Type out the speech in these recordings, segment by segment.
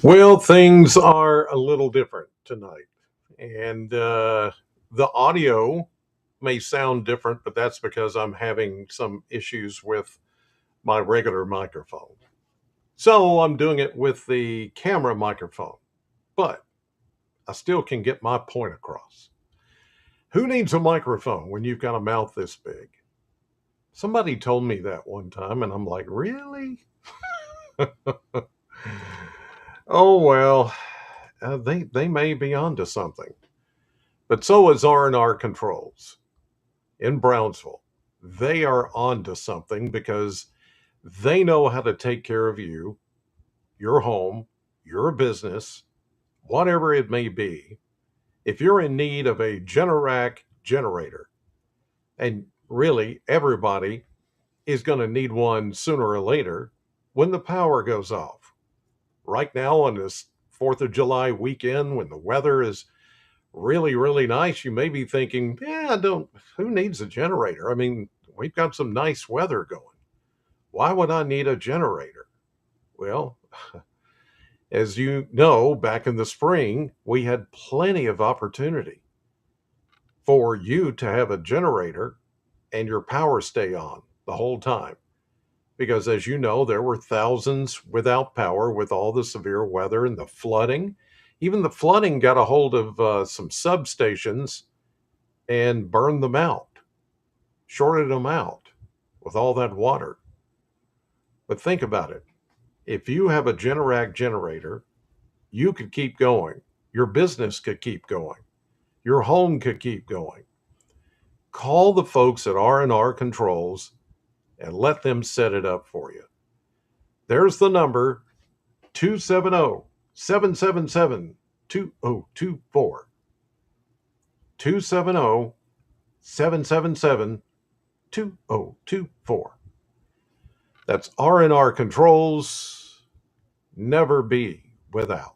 Well, things are a little different tonight. And the audio may sound different, but that's because I'm having some issues with my regular microphone. So I'm doing it with the camera microphone, but I still can get my point across. Who needs a microphone when you've got a mouth this big? Somebody told me that one time, and I'm like, really? Oh, well, they may be onto something. But so is R&R Controls in Brownsville. They are onto something because they know how to take care of you, your home, your business, whatever it may be. If you're in need of a Generac generator, and really everybody is going to need one sooner or later when the power goes off. Right now, on this 4th of July weekend, when the weather is really, really nice, you may be thinking, yeah, who needs a generator? I mean, we've got some nice weather going. Why would I need a generator? Well, as you know, back in the spring, we had plenty of opportunity for you to have a generator and your power stay on the whole time. Because as you know, there were thousands without power with all the severe weather and the flooding. Even the flooding got a hold of some substations and burned them out, shorted them out with all that water. But think about it. If you have a Generac generator, you could keep going. Your business could keep going. Your home could keep going. Call the folks at R&R Controls and let them set it up for you. There's the number 270-777-2024. 270-777-2024. That's R&R Controls. Never be without.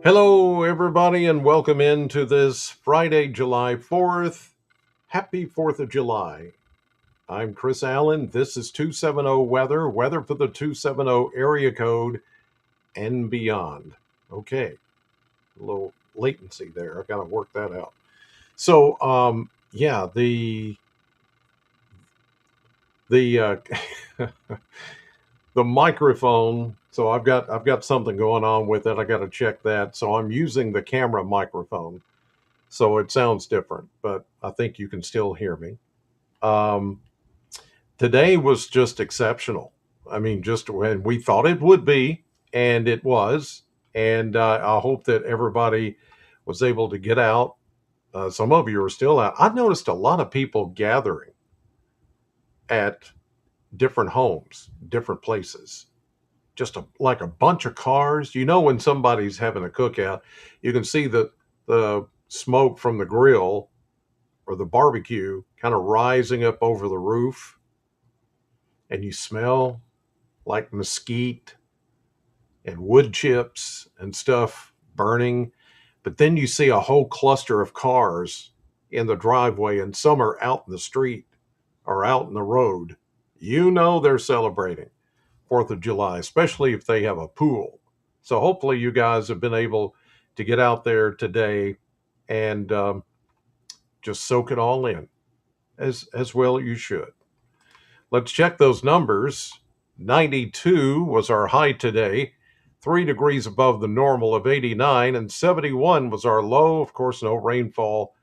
Hello, everybody, and welcome into this Friday, July 4th. Happy 4th of July. I'm Chris Allen. This is 270 weather for the 270 area code and beyond. Okay, a little latency there. I've got to work that out. So, yeah, the the microphone. So I've got something going on with it. I got to check that. So I'm using the camera microphone, so it sounds different, but I think you can still hear me. Um, Today was just exceptional. I mean, just when we thought it would be, and it was. And I hope that everybody was able to get out. Some of you are still out. I've noticed a lot of people gathering at different homes, different places. Just like a bunch of cars. You know, when somebody's having a cookout, you can see the smoke from the grill or the barbecue kind of rising up over the roof, and you smell like mesquite and wood chips and stuff burning. But then you see a whole cluster of cars in the driveway, and some are out in the street or out in the road. You know they're celebrating 4th of July, especially if they have a pool. So hopefully you guys have been able to get out there today and just soak it all in, as well you should. Let's check those numbers. 92 was our high today, 3 degrees above the normal of 89, and 71 was our low. Of course, no rainfall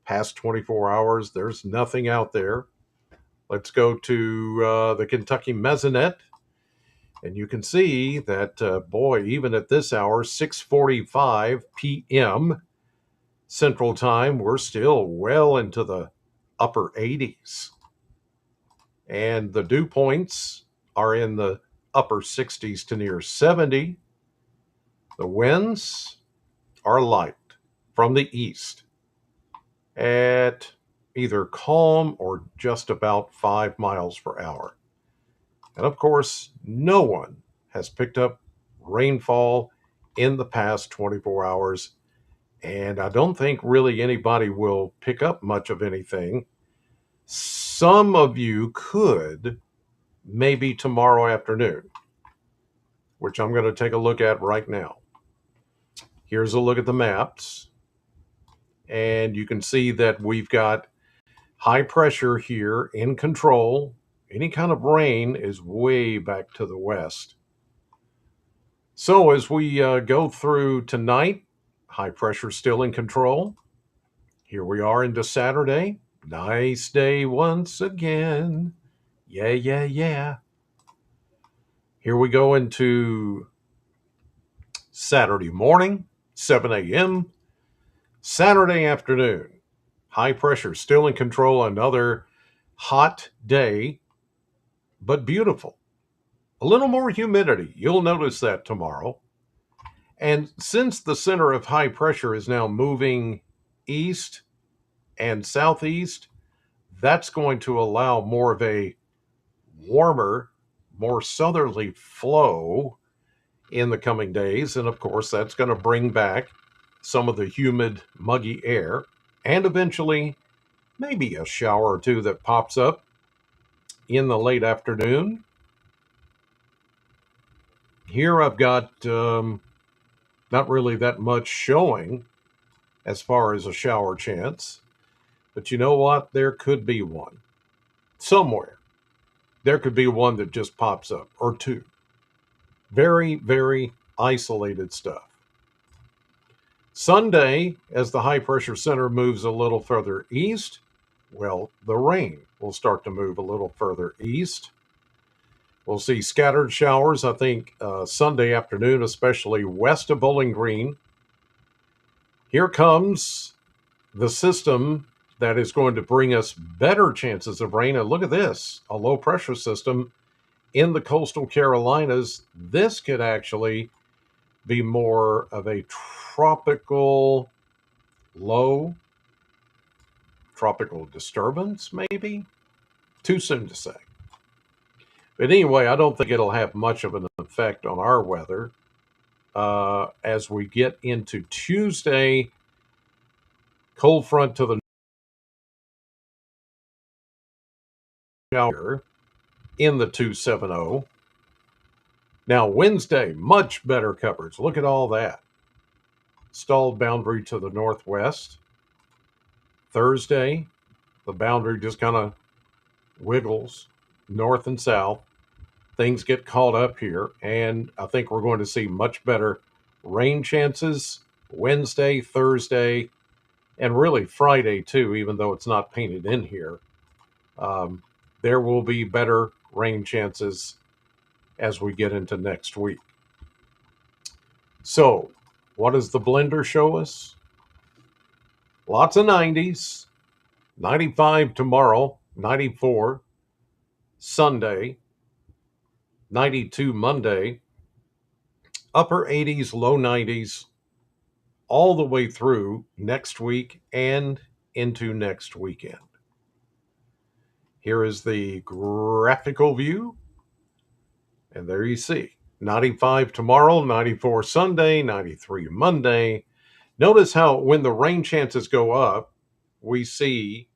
past 24 hours. There's nothing out there. Let's go to the Kentucky Mesonet, and you can see that, boy, even at this hour, 6:45 p.m. Central Time, we're still well into the upper 80s. and the dew points are in the upper 60s to near 70. The winds are light from the east at either calm or just about 5 miles per hour. And of course, no one has picked up rainfall in the past 24 hours. And I don't think really anybody will pick up much of anything. Some of you could maybe tomorrow afternoon, which I'm going to take a look at right now. Here's a look at the maps. And you can see that we've got high pressure here in control. Any kind of rain is way back to the west. So as we go through tonight, high pressure still in control. Here we are into Saturday. Nice day once again. Yeah, yeah, yeah. Here we go into Saturday morning, 7 a.m. Saturday afternoon. High pressure still in control. Another hot day, but beautiful. A little more humidity. You'll notice that tomorrow. And since the center of high pressure is now moving east and southeast, that's going to allow more of a warmer, more southerly flow in the coming days. And of course, that's going to bring back some of the humid, muggy air and eventually maybe a shower or two that pops up in the late afternoon. Here I've got not really that much showing as far as a shower chance. But you know what? There could be one somewhere. There could be one that just pops up or two. Very, very isolated stuff. Sunday, as the high pressure center moves a little further east, well, the rain will start to move a little further east. We'll see scattered showers, I think, Sunday afternoon, especially west of Bowling Green. Here comes the system that is going to bring us better chances of rain. And look at this, a low pressure system in the coastal Carolinas. This could actually be more of a tropical low, tropical disturbance, maybe. Too soon to say. But anyway, I don't think it'll have much of an effect on our weather. As we get into Tuesday, cold front to the shower in the 270. Now, Wednesday, much better coverage. Look at all that. Stalled boundary to the northwest. Thursday, the boundary just kind of wiggles north and south. Things get caught up here, and I think we're going to see much better rain chances Wednesday, Thursday, and really Friday too, even though it's not painted in here. There will be better rain chances as we get into next week. So, what does the blender show us? Lots of 90s. 95 tomorrow, 94 Sunday, 92 Monday, upper 80s, low 90s, all the way through next week and into next weekend. Here is the graphical view. And there you see 95 tomorrow, 94 Sunday, 93 Monday. Notice how when the rain chances go up, we see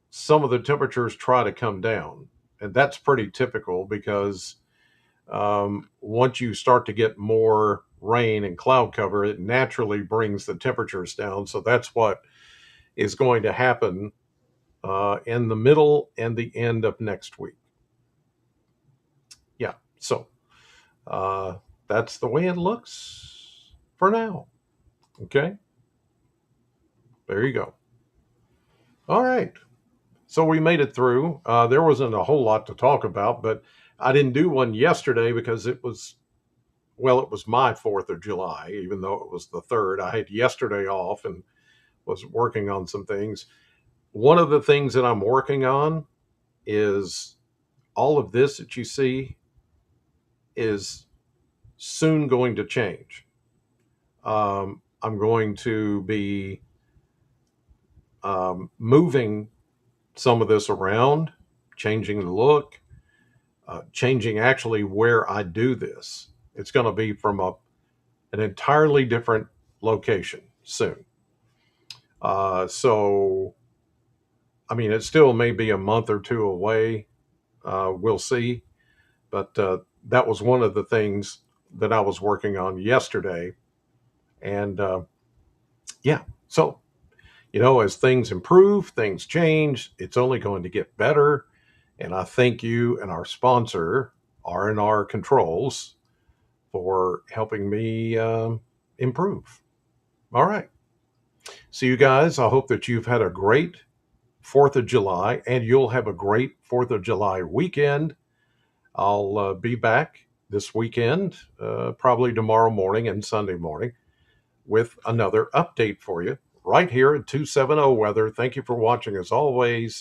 some of the temperatures try to come down. And that's pretty typical because once you start to get more rain and cloud cover, it naturally brings the temperatures down. So that's what is going to happen in the middle and the end of next week. Yeah, so that's the way it looks for now. Okay, there you go. All right, so we made it through. There wasn't a whole lot to talk about, but I didn't do one yesterday because it was my 4th of July, even though it was the 3rd. I had yesterday off and was working on some things. One of the things that I'm working on is all of this that you see is soon going to change. I'm going to be moving some of this around, changing the look, changing actually where I do this. It's going to be from an entirely different location soon. So, I mean, it still may be a month or two away. We'll see. But that was one of the things that I was working on yesterday. And yeah, so, as things improve, things change, it's only going to get better. And I thank you and our sponsor, R&R Controls, for helping me improve. All right. So, you guys, I hope that you've had a great 4th of July and you'll have a great 4th of July weekend. I'll be back this weekend, probably tomorrow morning and Sunday morning, with another update for you right here at 270 Weather. Thank you for watching as always.